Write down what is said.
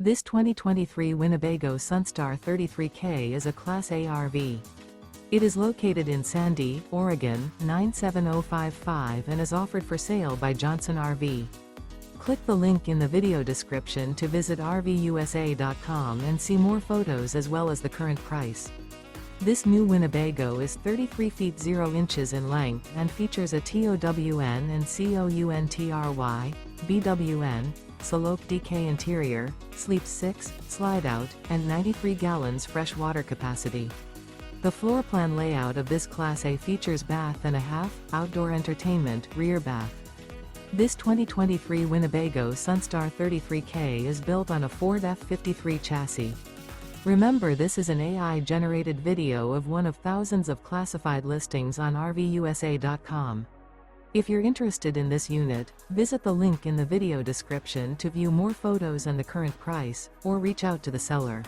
This 2023 Winnebago Sunstar 33K is a Class A RV. It is located in Sandy, Oregon, 97055 and is offered for sale by Johnson RV. Click the link in the video description to visit RVUSA.com and see more photos as well as the current price. This new Winnebago is 33 feet 0 inches in length and features a TOWN&COUNTRY, BWN, SALOAK DK interior, sleeps 6, Slideout, and 93 gallons fresh water capacity. The floor plan layout of this Class A features bath and a half, outdoor entertainment, rear bath. This 2023 Winnebago Sunstar 33K is built on a Ford F53 chassis. Remember, this is an AI-generated video of one of thousands of classified listings on RVUSA.com. If you're interested in this unit, visit the link in the video description to view more photos and the current price, or reach out to the seller.